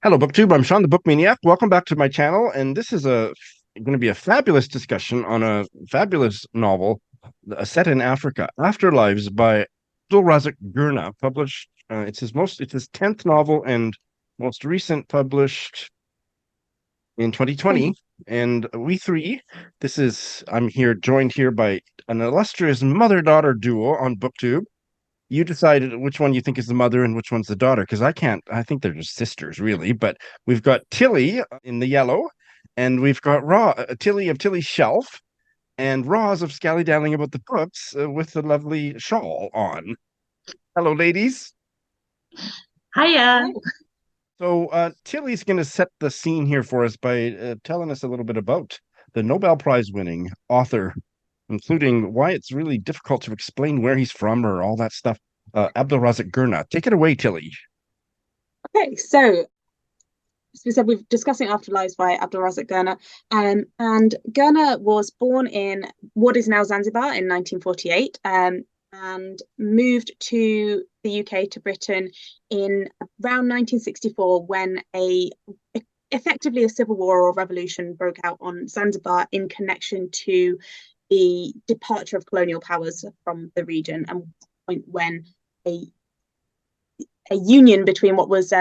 Hello, BookTube. I'm Sean, the Book Maniac. Welcome back to my channel, and this is going to be a fabulous discussion on a fabulous novel set in Africa, Afterlives by Abdulrazak Gurnah, published. It's his 10th novel and most recent published in 2020. And we three, I'm here joined here by an illustrious mother-daughter duo on BookTube. You decided which one you think is the mother and which one's the daughter, because I think they're just sisters, really. But we've got Tilly in the yellow, and we've got Tilly of Tilly's Shelf, and Roz of Scally About the Books with the lovely shawl on. Hello, ladies. Hiya. So Tilly's going to set the scene here for us by telling us a little bit about the Nobel Prize winning author, including why it's really difficult to explain where he's from or all that stuff. Abdulrazak Gurnah. Take it away, Tilly. Okay, so as we said, we're discussing Afterlives by Abdulrazak Gurnah. And Gurnah was born in what is now Zanzibar in 1948, and moved to the UK, to Britain, in around 1964 when effectively a civil war or revolution broke out on Zanzibar in connection to the departure of colonial powers from the region, and point when a union between what was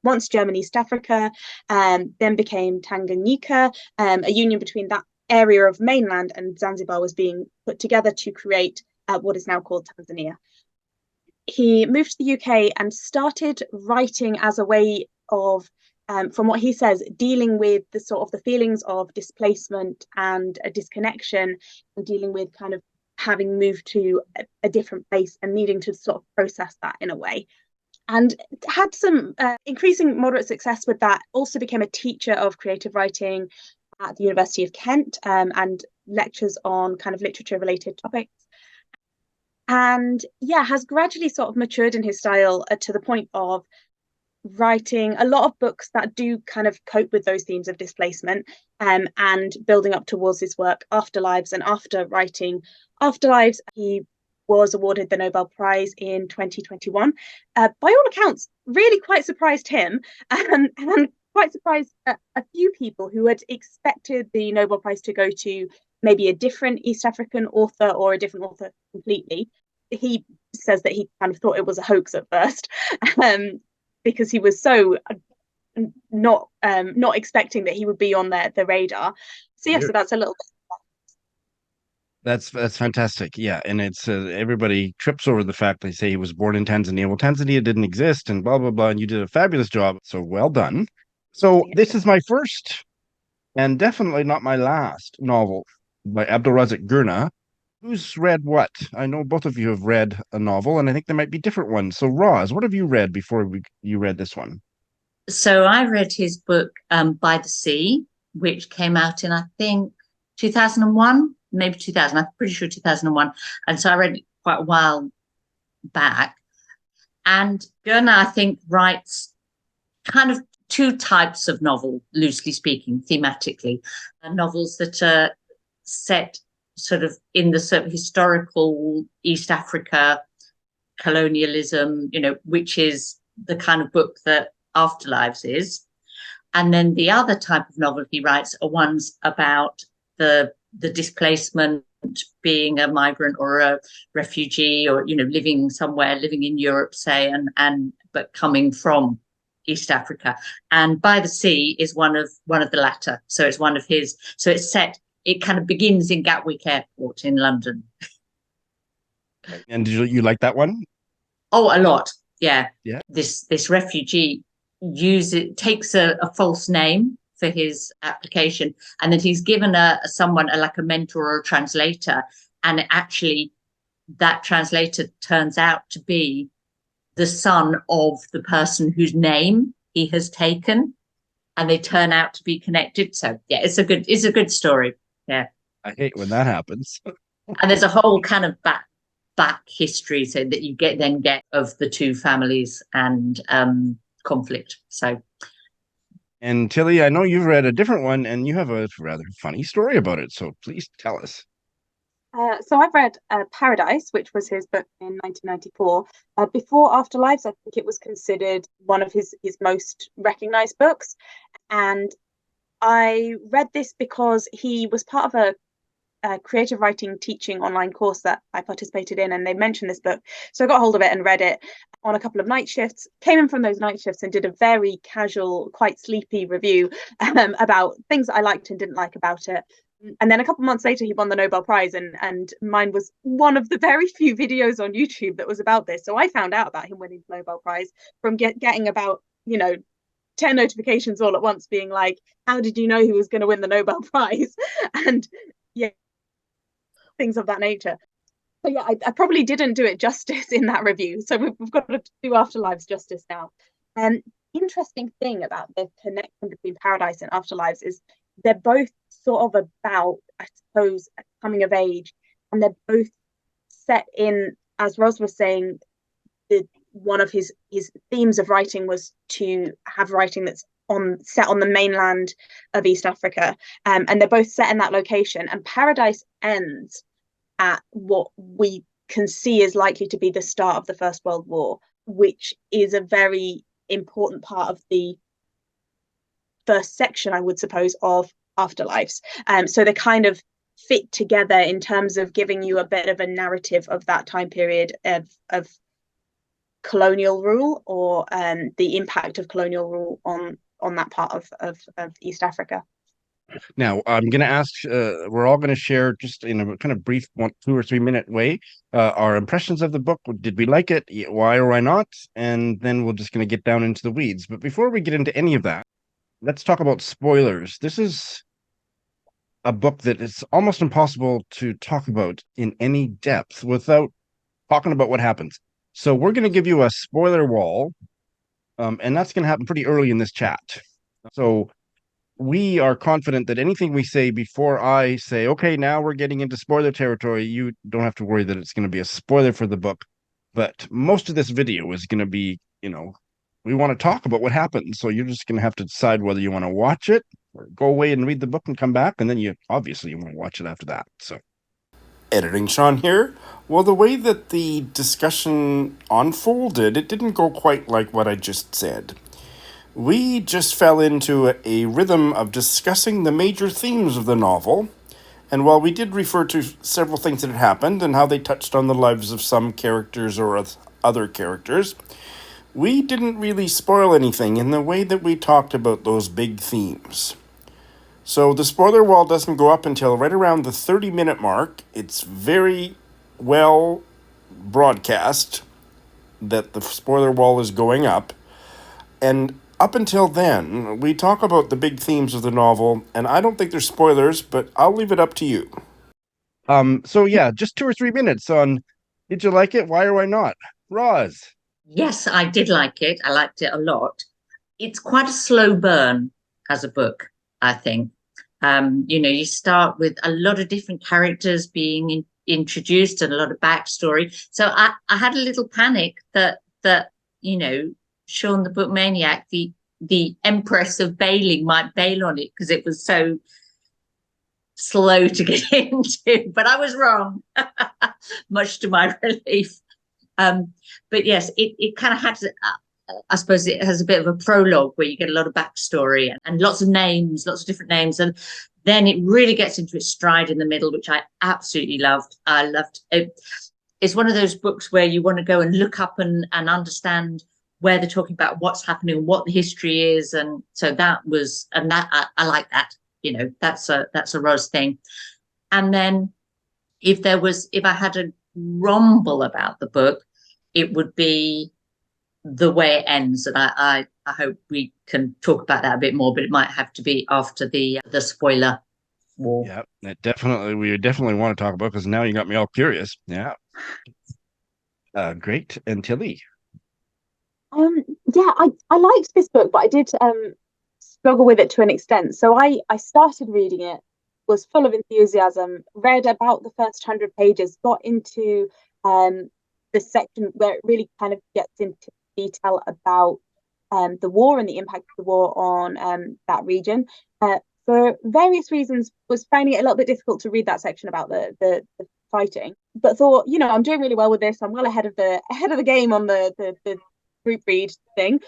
once German East Africa, then became Tanganyika, a union between that area of mainland and Zanzibar was being put together to create what is now called Tanzania. He moved to the UK and started writing as a way of, from what he says, dealing with the sort of the feelings of displacement and a disconnection, and dealing with kind of having moved to a different place and needing to sort of process that in a way, and had some increasing moderate success with that. Also became a teacher of creative writing at the University of Kent, and lectures on kind of literature related topics. And yeah, has gradually sort of matured in his style to the point of writing a lot of books that do kind of cope with those themes of displacement, and building up towards his work Afterlives. And after writing Afterlives, he was awarded the Nobel Prize in 2021. By all accounts, really quite surprised him, and quite surprised a few people who had expected the Nobel Prize to go to maybe a different East African author or a different author completely. He says that he kind of thought it was a hoax at first, because he was so not expecting that he would be on the radar. So yeah, so that's a little bit. That's fantastic. Yeah, and it's everybody trips over the fact they say he was born in Tanzania. Well, Tanzania didn't exist, and blah blah blah. And you did a fabulous job. So well done. So this is my first and definitely not my last novel by Abdulrazak Gurnah. Who's read what? I know both of you have read a novel, and I think there might be different ones. So, Roz, what have you read before you read this one? So I read his book By the Sea, which came out in I think 2001, maybe 2000. I'm pretty sure 2001. And so I read it quite a while back. And Gurnah, I think, writes kind of two types of novel, loosely speaking, thematically. Novels that are set sort of in the sort of historical East Africa colonialism, which is the kind of book that Afterlives is. And then the other type of novel he writes are ones about the displacement, being a migrant or a refugee, or living somewhere, living in Europe, say, and but coming from East Africa. And By the Sea is one of the latter. So it's one of his. So it kind of begins in Gatwick Airport in London. And did you like that one? Oh, a lot. Yeah. Yeah. This refugee takes a false name for his application, and then he's given someone like a mentor or a translator, and actually that translator turns out to be the son of the person whose name he has taken, and they turn out to be connected. So yeah, it's a good story. Yeah. I hate when that happens. And there's a whole kind of back history, so that you get of the two families and conflict. So, and Tilly, I know you've read a different one, and you have a rather funny story about it. So please tell us. So I've read Paradise, which was his book in 1994. Before Afterlives, I think it was considered one of his most recognized books. And I read this because he was part of a creative writing teaching online course that I participated in, and they mentioned this book. So I got hold of it and read it on a couple of night shifts, came in from those night shifts and did a very casual, quite sleepy review about things that I liked and didn't like about it. And then a couple of months later, he won the Nobel Prize, and mine was one of the very few videos on YouTube that was about this. So I found out about him winning the Nobel Prize from getting about, 10 notifications all at once being like, how did you know he was going to win the Nobel Prize? And yeah, things of that nature. So yeah, I probably didn't do it justice in that review. So we've got to do Afterlives justice now. And interesting thing about the connection between Paradise and Afterlives is they're both sort of about, I suppose, a coming of age, and they're both set in, as Ros was saying, one of his themes of writing was to have writing that's set on the mainland of East Africa, and they're both set in that location. And Paradise ends at what we can see is likely to be the start of the First World War, which is a very important part of the first section, I would suppose, of Afterlives. So they kind of fit together in terms of giving you a bit of a narrative of that time period of colonial rule, or the impact of colonial rule on that part of East Africa. Now, I'm going to ask, we're all going to share just in a kind of brief 2 or 3 minute way, our impressions of the book. Did we like it? Why or why not? And then we're just going to get down into the weeds. But before we get into any of that, let's talk about spoilers. This is a book that is almost impossible to talk about in any depth without talking about what happens. So we're going to give you a spoiler wall, and that's going to happen pretty early in this chat. So we are confident that anything we say before I say, okay, now we're getting into spoiler territory, you don't have to worry that it's going to be a spoiler for the book. But most of this video is going to be, we want to talk about what happened. So you're just going to have to decide whether you want to watch it or go away and read the book and come back. And then you want to watch it after that. So editing Shawn here. Well, the way that the discussion unfolded, it didn't go quite like what I just said. We just fell into a rhythm of discussing the major themes of the novel, and while we did refer to several things that had happened and how they touched on the lives of some characters or other characters, we didn't really spoil anything in the way that we talked about those big themes. So the spoiler wall doesn't go up until right around the 30-minute mark. It's very well broadcast that the spoiler wall is going up, and up until then, we talk about the big themes of the novel, and I don't think they're spoilers, but I'll leave it up to you. So yeah, just 2 or 3 minutes on, did you like it? Why or why not? Roz. Yes, I did like it. I liked it a lot. It's quite a slow burn as a book, I think. You start with a lot of different characters being introduced and a lot of backstory. So I had a little panic that Shawn the Book Maniac, the Empress of bailing, might bail on it because it was so slow to get into. But I was wrong, much to my relief. But yes, it kind of had to, I suppose it has a bit of a prologue where you get a lot of backstory and lots of names, lots of different names. And then it really gets into its stride in the middle, which I absolutely loved. I loved it. It's one of those books where you want to go and look up and understand where they're talking about what's happening, what the history is. And so that was, and that I like that, that's a Ros thing. And then if I had a grumble about the book, it would be the way it ends. And I hope we can talk about that a bit more, but it might have to be after the spoiler wall. Yeah, we definitely want to talk about, because now you got me all curious. Yeah. Great. And Tilly. Yeah, I liked this book, but I did struggle with it to an extent. So I started reading it, was full of enthusiasm, read about the first 100 pages, got into the section where it really kind of gets into detail about the war and the impact of the war on that region. For various reasons, was finding it a little bit difficult to read that section about the fighting, but thought, I'm doing really well with this. I'm well ahead of the game on the group read thing.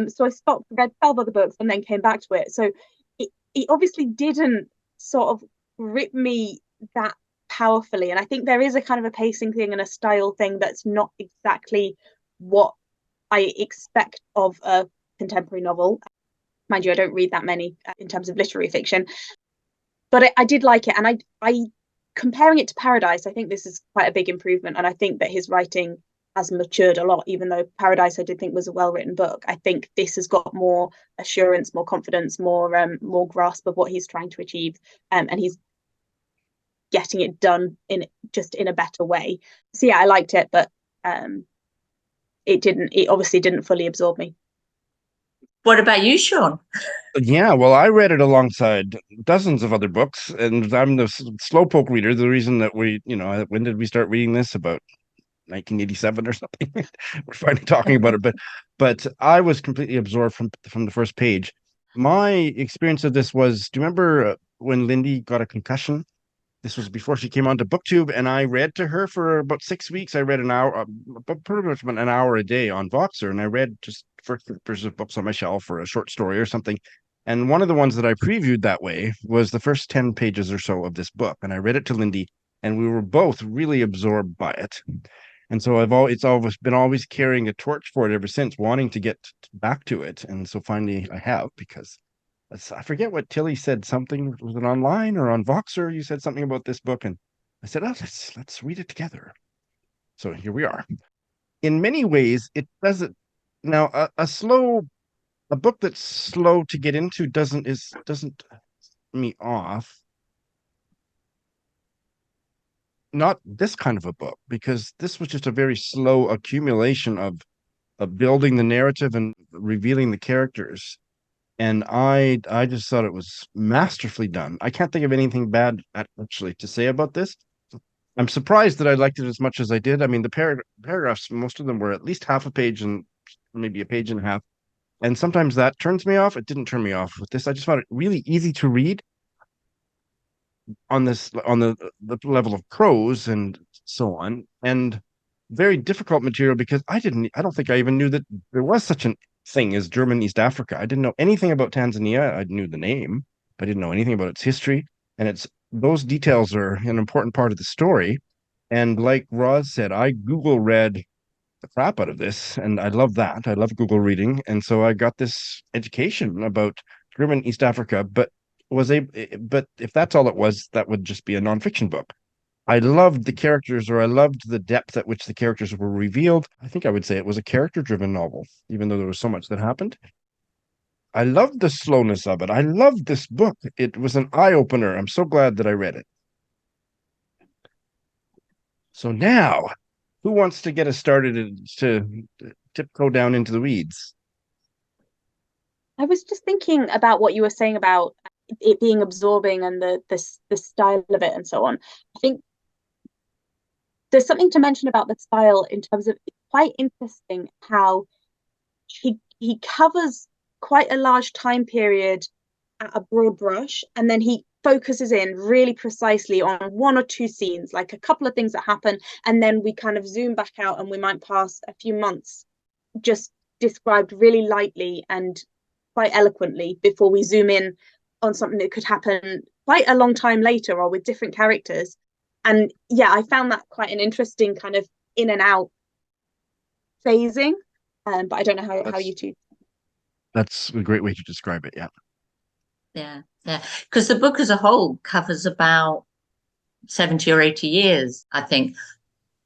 So I stopped, read 12 other books, and then came back to it. So it obviously didn't sort of grip me that powerfully. And I think there is a kind of a pacing thing and a style thing that's not exactly what I expect of a contemporary novel. Mind you, I don't read that many in terms of literary fiction, but I did like it. And I comparing it to Paradise, I think this is quite a big improvement. And I think that his writing has matured a lot, even though Paradise I did think was a well-written book. I think this has got more assurance, more confidence, more grasp of what he's trying to achieve, and he's getting it done in a better way. So yeah, I liked it, but it obviously didn't fully absorb me. What about you, Shawn? Yeah, well, I read it alongside dozens of other books, and I'm the slowpoke reader. The reason that when did we start reading this? About 1987 or something. We're finally talking about it, but I was completely absorbed from the first page. My experience of this was, do you remember when Lindy got a concussion? This was before she came onto BookTube, and I read to her for about 6 weeks. I read an hour, pretty much about an hour a day on Voxer, and I read just first papers of books on my shelf or a short story or something. And one of the ones that I previewed that way was the first 10 pages or so of this book, and I read it to Lindy, and we were both really absorbed by it. And so it's always been carrying a torch for it ever since, wanting to get back to it. And so finally I have, because I forget what Tilly said. Something, was it online or on Voxer? You said something about this book, and I said, "Oh, let's read it together." So here we are. In many ways, it doesn't. Now, a book that's slow to get into doesn't me off. Not this kind of a book, because this was just a very slow accumulation of building the narrative and revealing the characters. And I just thought it was masterfully done. I can't think of anything bad actually to say about this. I'm surprised that I liked it as much as I did. I mean, the paragraphs, most of them were at least half a page and maybe a page and a half. And sometimes that turns me off. It didn't turn me off with this. I just found it really easy to read on the level of prose and so on, and very difficult material, because I don't think I even knew that there was such a thing as German East Africa. I didn't know anything about Tanzania. I knew the name, but I didn't know anything about its history. And those details are an important part of the story. And like Roz said, I Google read the crap out of this, and I love that. I love Google reading, and so I got this education about German East Africa. But if that's all it was, that would just be a nonfiction book. I loved the characters, or I loved the depth at which the characters were revealed. I think I would say it was a character-driven novel, even though there was so much that happened. I loved the slowness of it. I loved this book. It was an eye-opener. I'm so glad that I read it. So now, who wants to get us started to tiptoe down into the weeds? I was just thinking about what you were saying about it being absorbing and the style of it and so on. I think there's something to mention about the style in terms of, it's quite interesting how he covers quite a large time period at a broad brush, and then he focuses in really precisely on one or two scenes, like a couple of things that happen, and then we kind of zoom back out and we might pass a few months just described really lightly and quite eloquently before we zoom in on something that could happen quite a long time later or with different characters. And yeah, I found that quite an interesting kind of in and out phasing. But I don't know how you two. That's a great way to describe it. Yeah. Yeah. Because the book as a whole covers about 70 or 80 years, I think.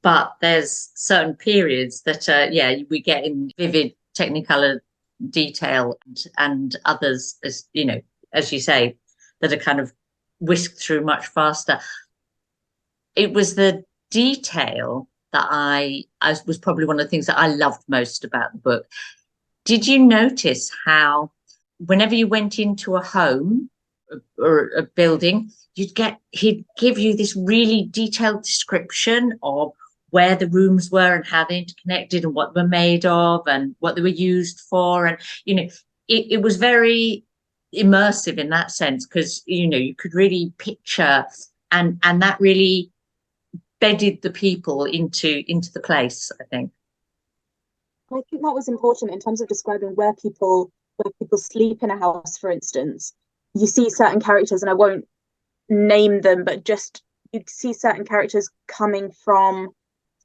But there's certain periods that, we get in vivid Technicolor detail, and others, as you say, that are kind of whisked through much faster. It was the detail that I was probably one of the things that I loved most about the book. Did you notice how whenever you went into a home or a building, he'd give you this really detailed description of where the rooms were and how they interconnected and what they were made of and what they were used for. And, it was very immersive in that sense, because, you could really picture, and that really bedded the people into the place, I think. I think that was important in terms of describing where people sleep in a house, for instance. You see certain characters, and I won't name them, but just you see certain characters coming from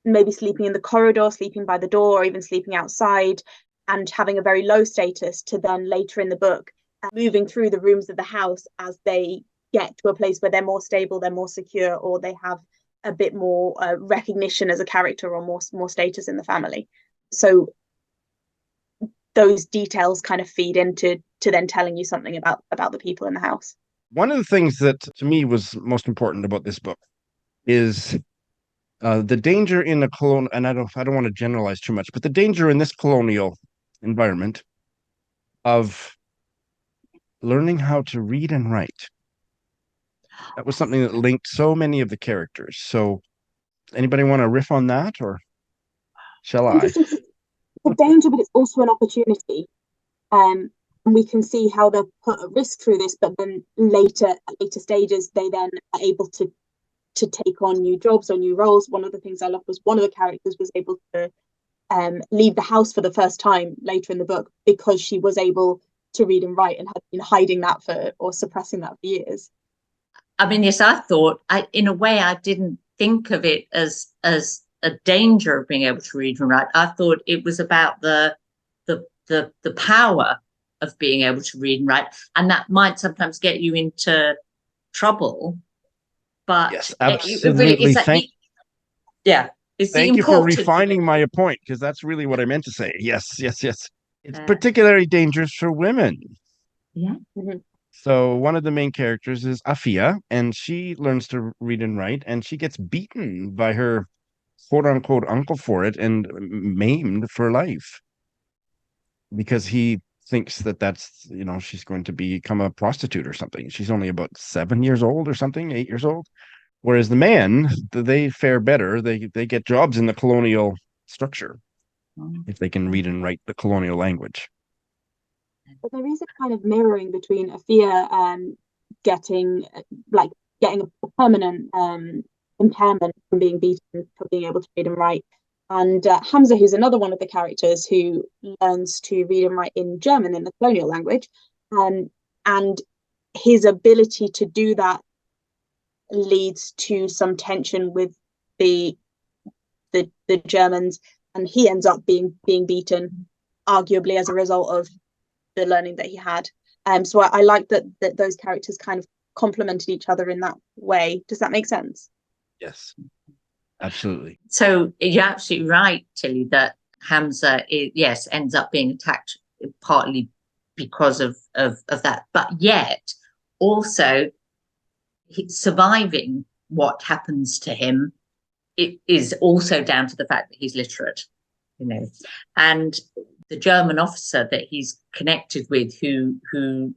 maybe sleeping in the corridor, sleeping by the door, or even sleeping outside, and having a very low status, to then later in the book moving through the rooms of the house as they get to a place where they're more stable, they're more secure, or they have a bit more recognition as a character, or more status in the family. So those details kind of feed into then telling you something about the people in the house. One of the things that to me was most important about this book is the danger in a colonial, and I don't want to generalize too much, but the danger in this colonial environment of learning how to read and write. That was something that linked so many of the characters. So anybody want to riff on that, or shall I? It's a danger, but it's also an opportunity. And we can see how they're put at risk through this, but then later stages, they then are able to take on new jobs or new roles. One of the things I loved was one of the characters was able to leave the house for the first time later in the book because she was able to read and write and had been hiding that or suppressing that for years. I mean, yes, I thought, in a way, I didn't think of it as a danger of being able to read and write. I thought it was about the power of being able to read and write, and that might sometimes get you into trouble. But yes, absolutely. Thank you for refining my point, because that's really what I meant to say. Yes. It's particularly dangerous for women. Yeah. Mm-hmm. So one of the main characters is Afia, and she learns to read and write, and she gets beaten by her quote unquote uncle for it and maimed for life because he thinks that that's, she's going to become a prostitute or something. She's only about 7 years old or something, 8 years old. Whereas the men, they fare better. They get jobs in the colonial structure if they can read and write the colonial language. But there is a kind of mirroring between Afia getting a permanent impairment from being beaten for being able to read and write, and Hamza, who's another one of the characters who learns to read and write in German, in the colonial language, and his ability to do that leads to some tension with the Germans, and he ends up being beaten, arguably as a result of the learning that he had. So I like that those characters kind of complemented each other in that way. Does that make sense? Yes, absolutely. So you're absolutely right, Tilly, that Hamza ends up being attacked partly because of that, but yet also surviving what happens to him, it is also down to the fact that he's literate, and the German officer that he's connected with, who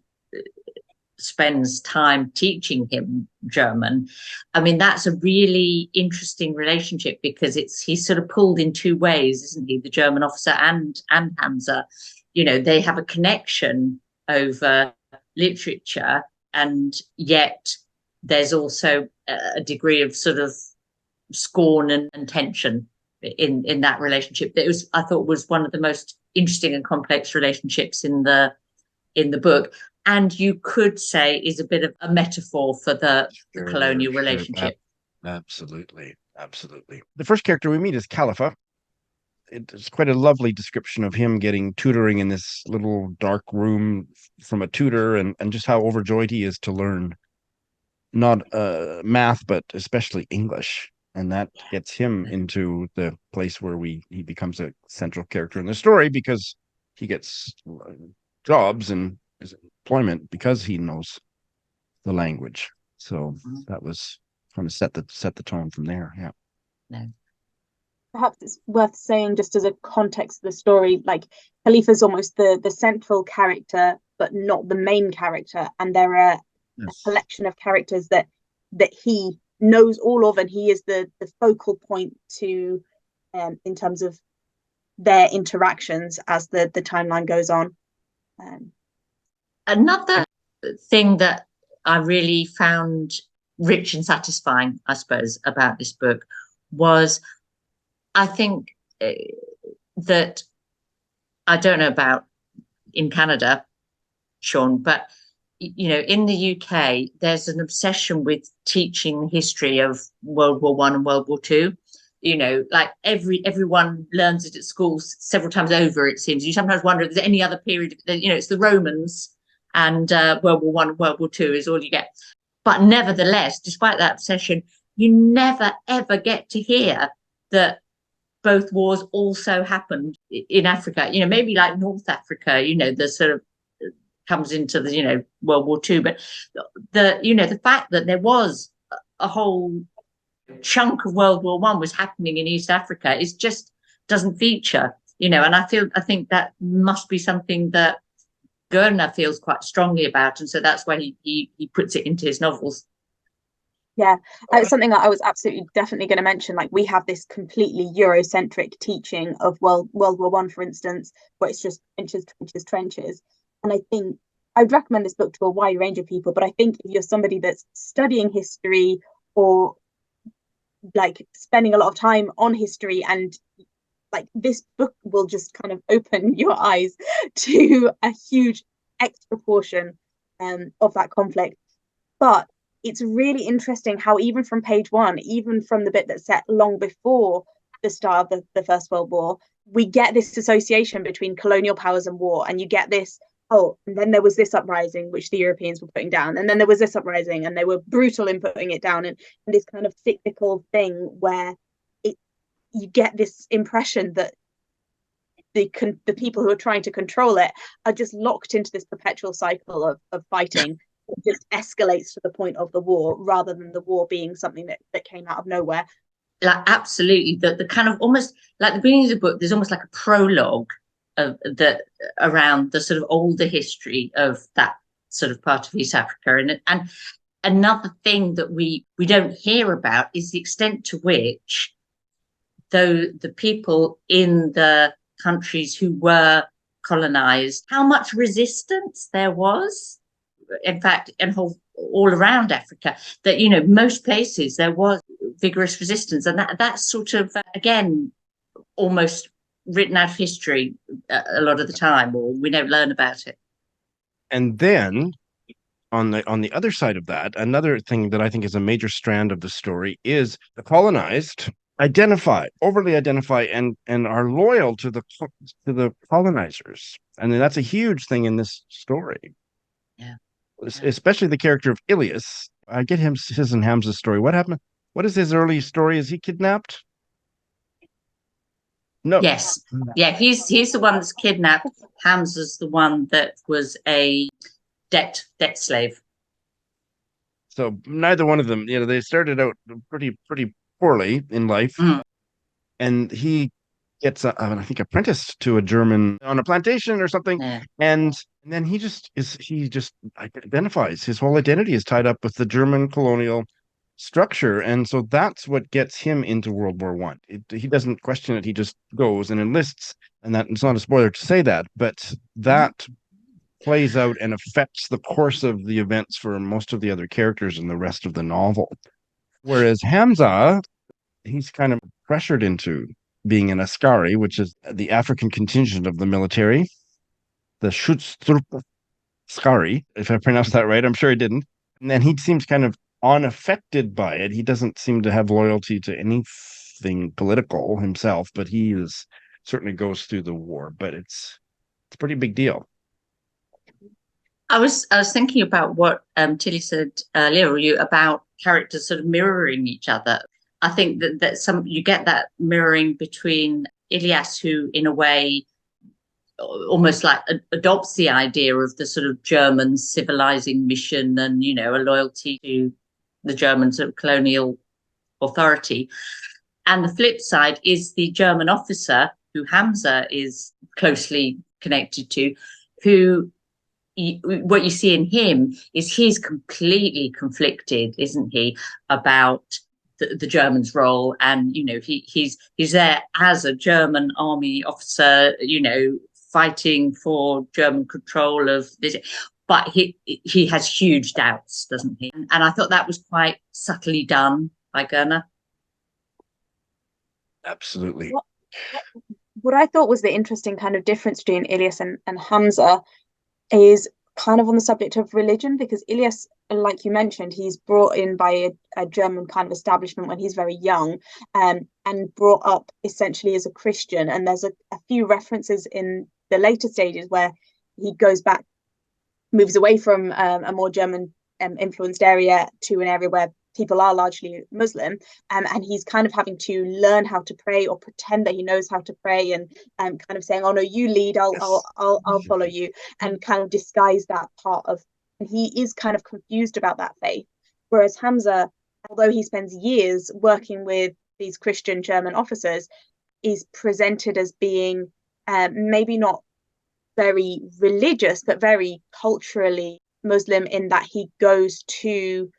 spends time teaching him German. I mean, that's a really interesting relationship because he's sort of pulled in two ways, isn't he? The German officer and Hamza, they have a connection over literature, and yet there's also a degree of sort of scorn and tension in that relationship. I thought was one of the most interesting and complex relationships in the book, and you could say is a bit of a metaphor for the colonial relationship. Absolutely. The first character we meet is Khalifa. It's quite a lovely description of him getting tutoring in this little dark room from a tutor, and just how overjoyed he is to learn not math, but especially English. And that gets him into the place where he becomes a central character in the story, because he gets jobs and employment because he knows the language. So that was kind of set the tone from there. Yeah. No. Perhaps it's worth saying, just as a context of the story, like Khalifa's almost the central character, but not the main character. And there are a collection of characters that he knows all of, and he is the focal point to in terms of their interactions as the timeline goes on. Another thing that I really found rich and satisfying, I suppose, about this book was, I think that, I don't know about in Canada, Shawn, but in the UK, there's an obsession with teaching the history of World War One and World War Two. Like everyone learns it at school several times over, it seems. You sometimes wonder if there's any other period. It's the Romans and World War One and World War Two is all you get. But nevertheless, despite that obsession, you never, ever get to hear that both wars also happened in Africa. Maybe like North Africa, the sort of comes into the, World War II. But the fact that there was a whole chunk of World War One was happening in East Africa is just doesn't feature, and I think that must be something that Gurnah feels quite strongly about, and so that's why he puts it into his novels. Yeah, it's something that I was absolutely definitely going to mention. Like, we have this completely Eurocentric teaching of World War One, for instance, where it's just trenches. And I think I'd recommend this book to a wide range of people. But I think if you're somebody that's studying history or like spending a lot of time on history, and like, this book will just kind of open your eyes to a huge extra portion of that conflict. But it's really interesting how even from page one, even from the bit that's set long before the start of the First World War, we get this association between colonial powers and war. And you get this, and then there was this uprising, which the Europeans were putting down. And then there was this uprising, and they were brutal in putting it down. And this kind of cyclical thing where you get this impression that the people who are trying to control it are just locked into this perpetual cycle of fighting. It just escalates to the point of the war, rather than the war being something that came out of nowhere. Like, absolutely, the kind of almost like the beginning of the book, there's almost like a prologue of around the sort of older history of that sort of part of East Africa. And another thing that we don't hear about is the extent to which, though, the people in the countries who were colonized, how much resistance there was. In fact, and all around Africa, that most places there was vigorous resistance, and that's sort of again almost written out of history a lot of the time, or we don't learn about it. And then on the other side of that, another thing that I think is a major strand of the story is the colonized overly identify and are loyal to the colonizers, and that's a huge thing in this story. Yeah. Especially the character of Ilias. I get his and Hamza's story. What happened? What is his early story? Is he kidnapped? No. Yes. Yeah, he's the one that's kidnapped. Hamza's the one that was a debt slave. So neither one of them, they started out pretty poorly in life, and he gets I think apprenticed to a German on a plantation or something, and then he just identifies, his whole identity is tied up with the German colonial structure, and so that's what gets him into World War One. He doesn't question it; he just goes and enlists, and that it's not a spoiler to say that, but that plays out and affects the course of the events for most of the other characters in the rest of the novel. Whereas Hamza, he's kind of pressured into being an askari, which is the African contingent of the military, the Schutztruppe Askari, if I pronounced that right. I'm sure I didn't. And then he seems kind of unaffected by it. He doesn't seem to have loyalty to anything political himself, but he certainly goes through the war. But it's a pretty big deal. I was thinking about what Tilly said earlier, or you, about characters sort of mirroring each other. I think that you get that mirroring between Ilias, who in a way almost like adopts the idea of the sort of German civilizing mission and, a loyalty to the German sort of colonial authority. And the flip side is the German officer, who Hamza is closely connected to, who what you see in him is he's completely conflicted, isn't he, about the Germans' role. And, he's there as a German army officer, fighting for German control of this. But he has huge doubts, doesn't he? And I thought that was quite subtly done by Gurnah. Absolutely. What, what I thought was the interesting kind of difference between Ilyas and Hamza is kind of on the subject of religion, because Ilyas, like you mentioned, he's brought in by a German kind of establishment when he's very young, and brought up essentially as a Christian. And there's a few references in the later stages where he goes back, moves away from a more German influenced area to an area where people are largely Muslim, and he's kind of having to learn how to pray or pretend that he knows how to pray, and kind of saying, "Oh no, you lead, I'll follow you," and kind of disguise that part of. And he is kind of confused about that faith, whereas Hamza, although he spends years working with these Christian German officers, is presented as being maybe not very religious, but very culturally Muslim, in that he goes to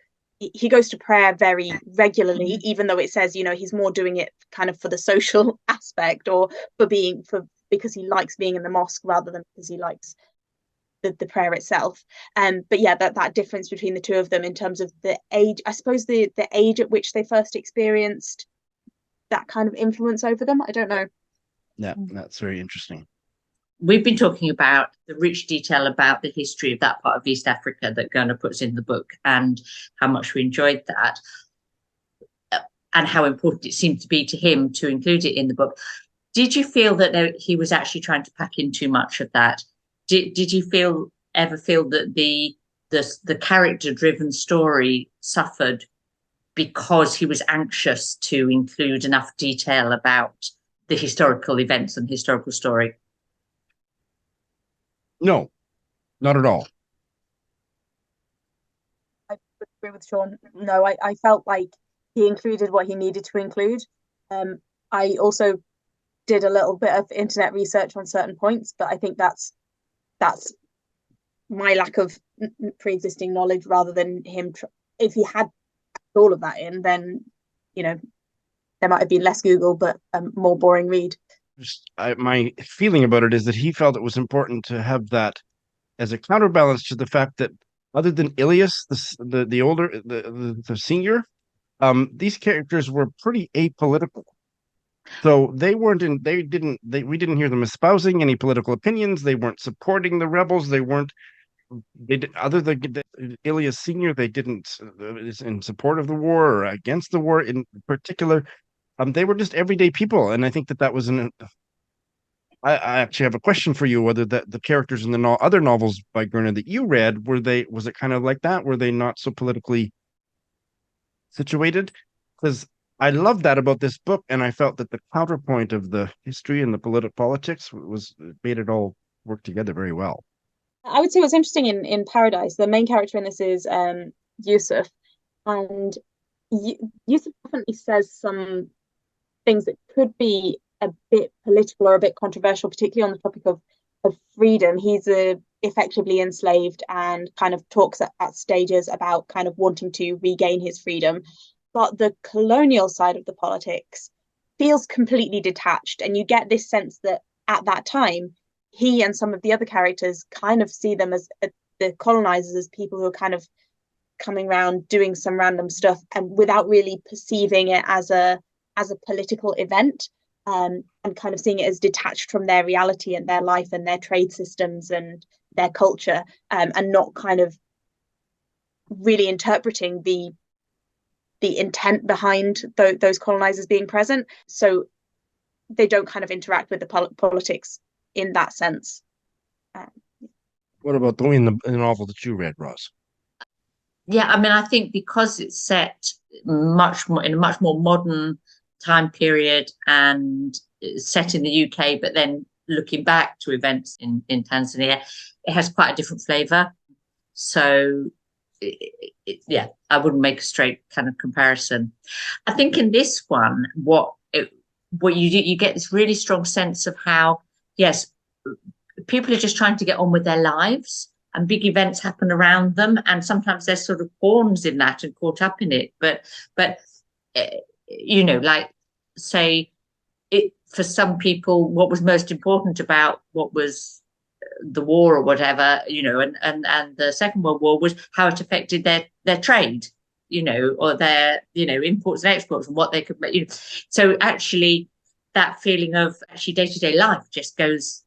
prayer very regularly, even though it says, he's more doing it kind of for the social aspect, or because he likes being in the mosque rather than because he likes the prayer itself. But yeah, that difference between the two of them in terms of the age, I suppose the age at which they first experienced that kind of influence over them. I don't know. Yeah, that's very interesting. We've been talking about the rich detail about the history of that part of East Africa that Gurnah puts in the book, and how much we enjoyed that, and how important it seemed to be to him to include it in the book. Did you feel that he was actually trying to pack in too much of that? Did you ever feel that the character-driven story suffered because he was anxious to include enough detail about the historical events and the historical story? No, not at all. I agree with Shawn. No, I felt like he included what he needed to include. I also did a little bit of internet research on certain points, but I think that's my lack of pre-existing knowledge rather than him. If he had all of that in, then there might have been less Google, but a more boring read. My feeling about it is that he felt it was important to have that as a counterbalance to the fact that, other than Ilyas, the older, the senior, these characters were pretty apolitical. So we didn't hear them espousing any political opinions. They weren't supporting the rebels. Other than Ilyas Senior, they didn't is in support of the war or against the war in particular. They were just everyday people, and I think that was I actually have a question for you: whether the characters in the other novels by Gurnah that you read, was it kind of like that? Were they not so politically situated? Because I love that about this book, and I felt that the counterpoint of the history and the politics made it all work together very well. I would say what's interesting in Paradise, the main character in this is Yusuf, and Yusuf definitely says some things that could be a bit political or a bit controversial, particularly on the topic of freedom. He's effectively enslaved and kind of talks at stages about kind of wanting to regain his freedom. But the colonial side of the politics feels completely detached. And you get this sense that at that time, he and some of the other characters kind of see them as the colonizers, as people who are kind of coming around doing some random stuff, and without really perceiving it as a political event, and kind of seeing it as detached from their reality and their life and their trade systems and their culture, and not kind of really interpreting the intent behind those colonizers being present. So they don't kind of interact with the politics in that sense. What about in the novel that you read, Ros? Yeah, I mean, I think because it's set much more in a much more modern time period and set in the UK, but then looking back to events in Tanzania, it has quite a different flavour. So, yeah, I wouldn't make a straight kind of comparison. I think in this one, what you do, you get this really strong sense of how, yes, people are just trying to get on with their lives, and big events happen around them, and sometimes they're sort of pawns in that and caught up in it. But like, say, for some people, what was most important about what was the war or whatever, and the Second World War was how it affected their trade, or their imports and exports and what they could make. So actually, that feeling of actually day-to-day life just goes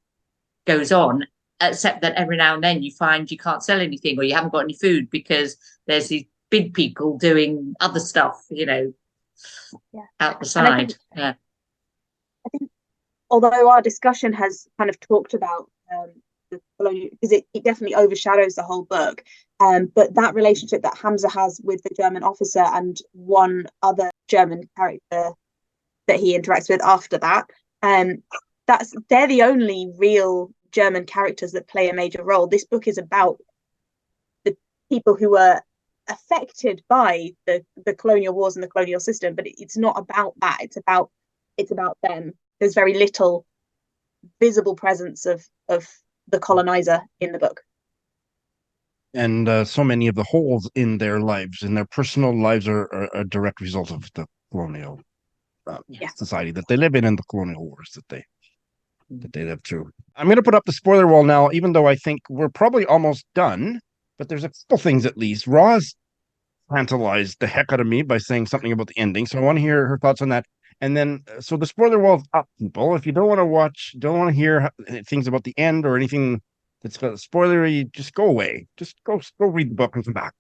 on, except that every now and then you find you can't sell anything or you haven't got any food because there's these big people doing other stuff, out the side. I think although our discussion has kind of talked about the colonial, because it definitely overshadows the whole book, but that relationship that Hamza has with the German officer and one other German character that he interacts with after that, they're the only real German characters that play a major role. This book is about the people who were affected by the colonial wars and the colonial system, but it's not about that. It's about them. There's very little visible presence of the colonizer in the book. And so many of the holes in their lives, in their personal lives, are a direct result of the colonial society that they live in and the colonial wars that they live through. I'm going to put up the spoiler wall now, even though I think we're probably almost done, but there's a couple things at least. Roz tantalized the heck out of me by saying something about the ending, so I want to hear her thoughts on that. And then, so the spoiler wall's up, people. If you don't want to hear things about the end or anything that's got spoilery, just go away. Just go read the book and come back.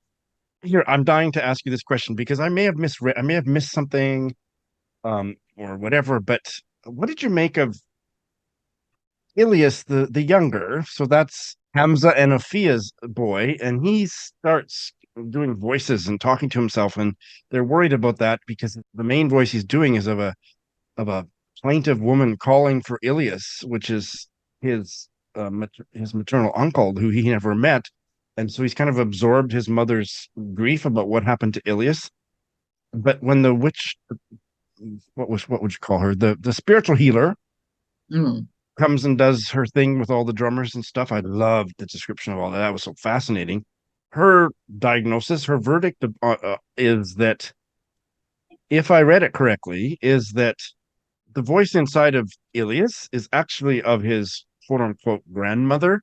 Here, I'm dying to ask you this question because I may have missed something, or whatever. But what did you make of Ilias, the younger? So that's Hamza and Afia's boy, and he starts doing voices and talking to himself, and they're worried about that because the main voice he's doing is of a plaintive woman calling for Ilias, which is his maternal uncle who he never met, and so he's kind of absorbed his mother's grief about what happened to Ilias. But when the witch, what would you call her, the spiritual healer, comes and does her thing with all the drummers and stuff, I loved the description of all that. That was so fascinating. Her diagnosis, her verdict is that, if I read it correctly, is that the voice inside of Ilias is actually of his quote unquote grandmother,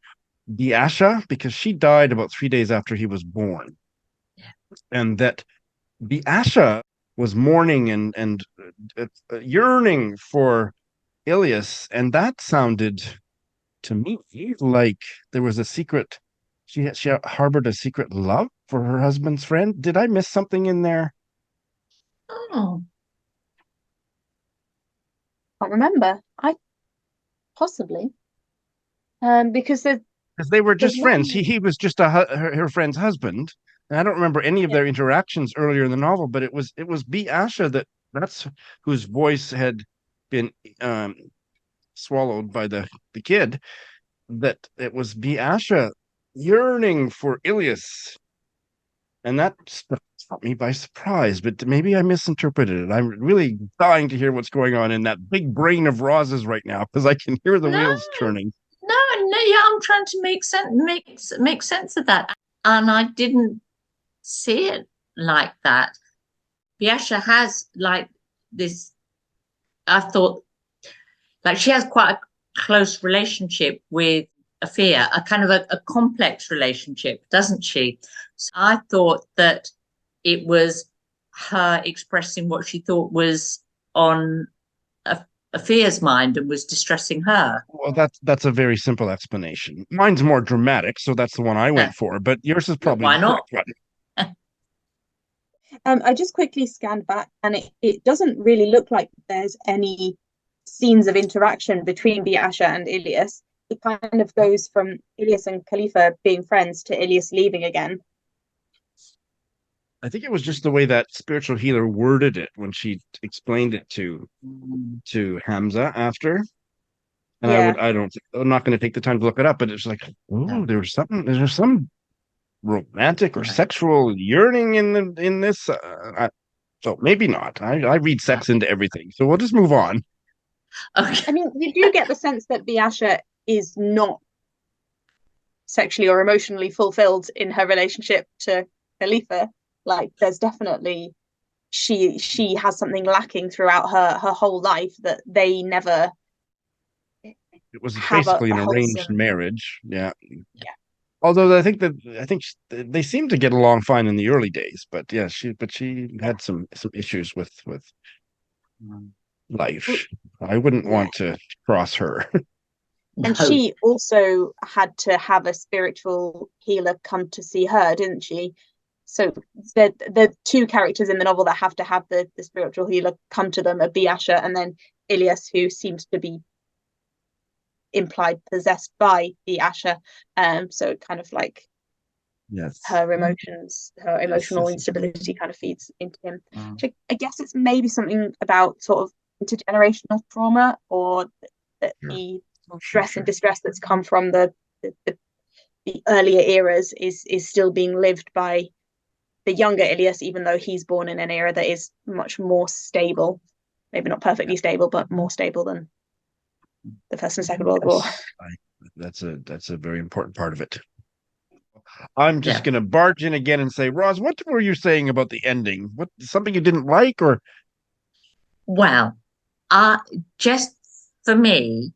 Biasha, because she died about 3 days after he was born. And that Biasha was mourning and yearning for Ilias. And that sounded to me like there was a secret. She harbored a secret love for her husband's friend. Did I miss something in there? Oh, Can't remember. I possibly, because they were just friends. one... He was just her friend's husband. And I don't remember any of their interactions earlier in the novel, but it was B. Asha that's whose voice had been swallowed by the kid. That it was B. Asha yearning for Ilias. And that caught me by surprise, but maybe I misinterpreted it. I'm really dying to hear what's going on in that big brain of Roz's right now, because I can hear the wheels turning. No, yeah, I'm trying to make sense of that, and I didn't see it like that. Biasha has like this. I thought, like, she has quite a close relationship with Afia, a kind of a complex relationship, doesn't she? So I thought that it was her expressing what she thought was on Afia's mind and was distressing her. Well, that's a very simple explanation. Mine's more dramatic, so that's the one I went for. But yours is probably why not? I just quickly scanned back, and it doesn't really look like there's any scenes of interaction between Biasha and Ilias. It kind of goes from Ilias and Khalifa being friends to Ilias leaving again. I think it was just the way that spiritual healer worded it when she explained it to Hamza after. And I'm not going to take the time to look it up, but it's like, there's some romantic or sexual yearning in this. So maybe not. I read sex into everything, so we'll just move on. Okay. I mean, you do get the sense that Biasha is not sexually or emotionally fulfilled in her relationship to Khalifa. Like, there's definitely she has something lacking throughout her whole life that they never. It was basically an arranged marriage. Yeah. Although I think they seemed to get along fine in the early days, but yeah, she had some issues with. life. I wouldn't Yeah. want to cross her. And No. she also had to have a spiritual healer come to see her, didn't she? So the two characters in the novel that have to have the spiritual healer come to them are Biasha and then Ilias, who seems to be implied possessed by Biasha. So kind of like Yes. her emotions, her emotional yes. instability kind of feeds into him. Mm. Which I guess it's maybe something about sort of intergenerational trauma, or the stress and distress that's come from the earlier eras is still being lived by the younger Ilias, even though he's born in an era that is much more stable. Maybe not perfectly stable, but more stable than the First and Second World War. That's a very important part of it. I'm just Yeah. going to barge in again and say, Roz, what were you saying about the ending? What, something you didn't like, or Well, just for me,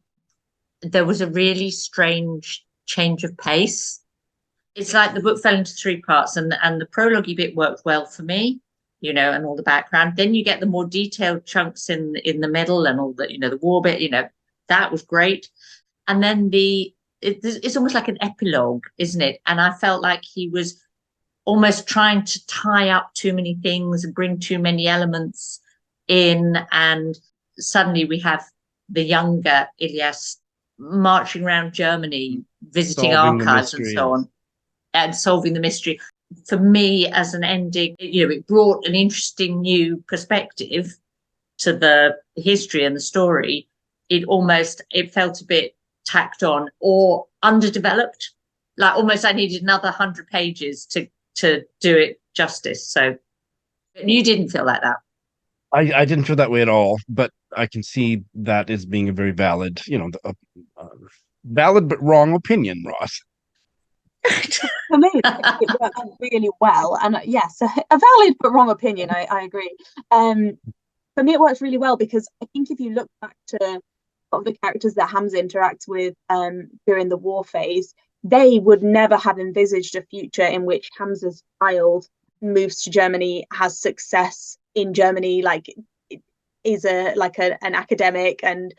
there was a really strange change of pace. It's like the book fell into three parts, and the prologue bit worked well for me, you know, and all the background. Then you get the more detailed chunks in the middle, and all the, you know, the war bit, you know, that was great. And then it's almost like an epilogue, isn't it? And I felt like he was almost trying to tie up too many things and bring too many elements in, and suddenly we have the younger Ilias marching around Germany, visiting solving the archives and mystery? so on, and solving the mystery. For me, as an ending, you know, it brought an interesting new perspective to the history and the story. It felt a bit tacked on or underdeveloped. Like almost I needed another 100 pages to do it justice. So you didn't feel like that. I didn't feel that way at all, but I can see that as being a very valid, valid but wrong opinion, Ross. For me, it worked really well, and yes, a valid but wrong opinion. I agree. For me, it works really well because I think if you look back to a lot of the characters that Hamza interacts with during the war phase, they would never have envisaged a future in which Hamza's child moves to Germany, has success in Germany, like is an academic and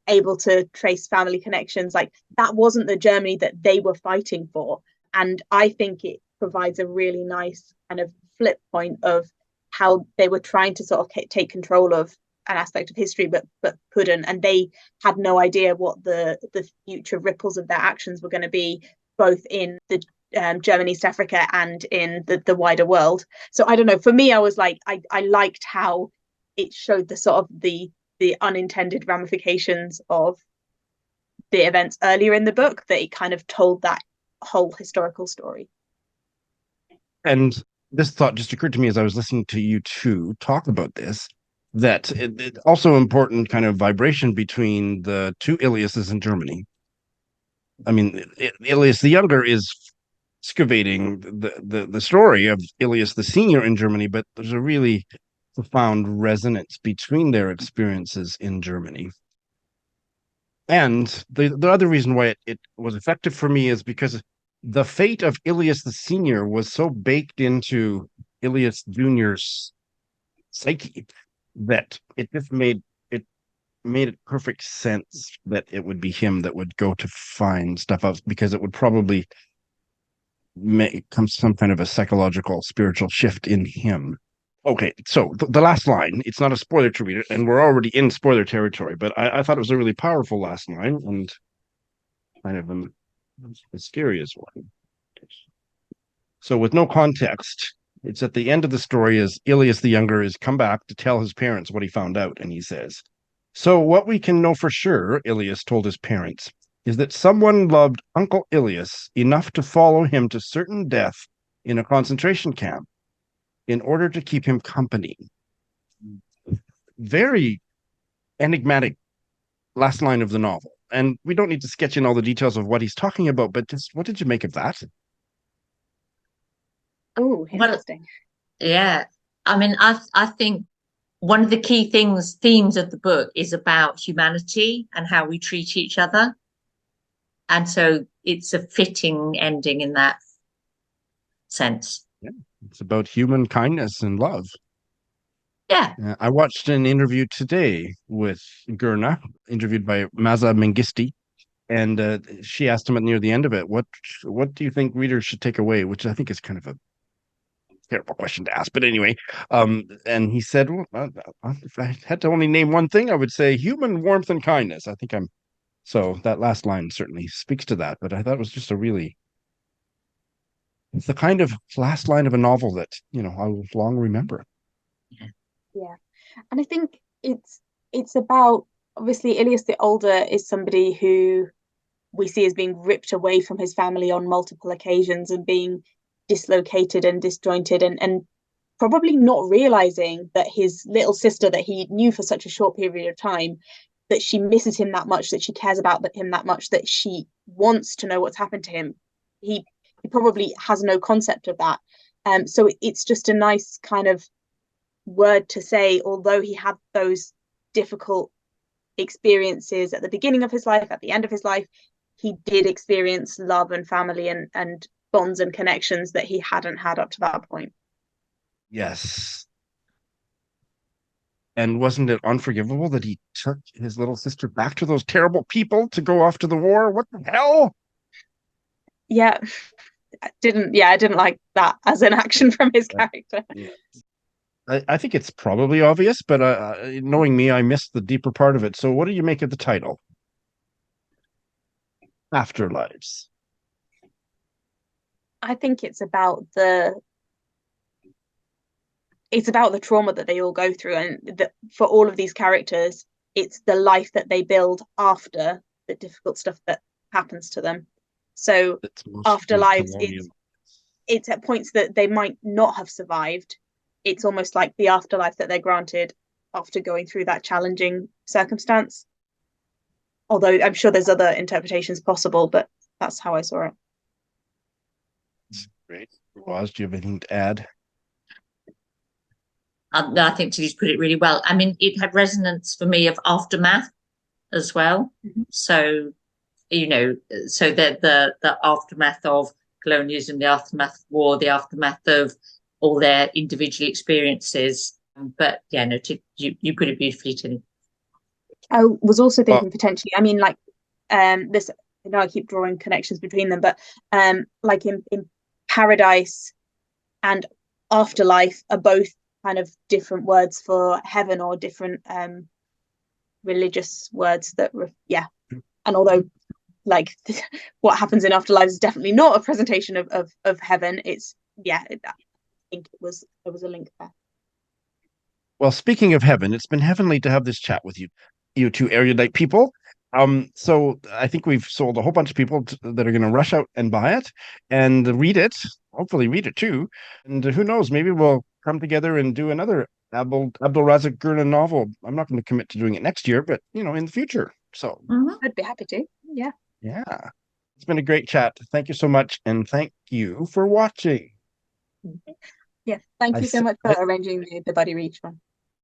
able to trace family connections. Like that wasn't the Germany that they were fighting for, and I think it provides a really nice kind of flip point of how they were trying to sort of take control of an aspect of history, but couldn't, and they had no idea what the future ripples of their actions were going to be, both in the Germany, East Africa, and in the wider world. So I don't know. For me, I was like, I liked how it showed the sort of the unintended ramifications of the events earlier in the book, that it kind of told that whole historical story. And this thought just occurred to me as I was listening to you two talk about this, that it also important kind of vibration between the two Iliases in Germany. I mean, Ilias the Younger is excavating the story of Ilias the Senior in Germany, but there's a really profound resonance between their experiences in Germany. And the other reason why it was effective for me is because the fate of Ilias the Senior was so baked into Ilias Junior's psyche that it just made it perfect sense that it would be him that would go to find stuff out, because it would probably come some kind of a psychological spiritual shift in him. Okay, so the last line, it's not a spoiler to read it, and we're already in spoiler territory, but I thought it was a really powerful last line and kind of a mysterious one. So with no context, it's at the end of the story as Ilias the Younger is come back to tell his parents what he found out, and he says, "So what we can know for sure," Ilias told his parents, "is that someone loved Uncle Ilias enough to follow him to certain death in a concentration camp in order to keep him company." Very enigmatic last line of the novel. And we don't need to sketch in all the details of what he's talking about, but just what did you make of that? Oh, interesting. Well, yeah. I mean, I think one of the key themes of the book is about humanity and how we treat each other. And so it's a fitting ending in that sense. Yeah, it's about human kindness and love. Yeah. I watched an interview today with Gurnah, interviewed by Maza Mengisti, and she asked him at near the end of it, what do you think readers should take away? Which I think is kind of a terrible question to ask, but anyway, and he said, well, if I had to only name one thing, I would say human warmth and kindness. I think I'm so that last line certainly speaks to that, but I thought it was just it's the kind of last line of a novel that, I will long remember. Yeah. And I think it's about, obviously Ilias the Older is somebody who we see as being ripped away from his family on multiple occasions and being dislocated and disjointed, and probably not realizing that his little sister that he knew for such a short period of time, that she misses him that much, that she cares about him that much, that she wants to know what's happened to him. He probably has no concept of that. So it's just a nice kind of word to say, although he had those difficult experiences at the beginning of his life, at the end of his life, he did experience love and family and bonds and connections that he hadn't had up to that point. Yes. And wasn't it unforgivable that he took his little sister back to those terrible people to go off to the war? What the hell? Yeah, I didn't like that as an action from his character. Yeah. I think it's probably obvious, but knowing me, I missed the deeper part of it. So what do you make of the title? Afterlives. I think it's about the trauma that they all go through, and that for all of these characters, it's the life that they build after the difficult stuff that happens to them. So Afterlives, it's at points that they might not have survived. It's almost like the afterlife that they're granted after going through that challenging circumstance. Although I'm sure there's other interpretations possible, but that's how I saw it. Great. Roz, do you have anything to add? I think Tilly's put it really well. I mean, it had resonance for me of aftermath as well. Mm-hmm. So, so that the aftermath of colonialism, the aftermath of war, the aftermath of all their individual experiences. But yeah, no, you put it beautifully, Tilly. I was also thinking potentially, I mean, like this, I know I keep drawing connections between them, but like in Paradise and Afterlife are both kind of different words for heaven, or different religious words that and although like what happens in Afterlife is definitely not a presentation of heaven, it's I think there was a link there. Well, speaking of heaven, it's been heavenly to have this chat with you two erudite people. So I think we've sold a whole bunch of people that are going to rush out and buy it and read it. Hopefully, read it too. And who knows? Maybe we'll come together and do another Abdulrazak Gurnah novel. I'm not going to commit to doing it next year, but in the future. So I'd be happy to. Yeah. Yeah. It's been a great chat. Thank you so much, and thank you for watching. Yeah. Thank you so much for arranging the Buddy Reach one.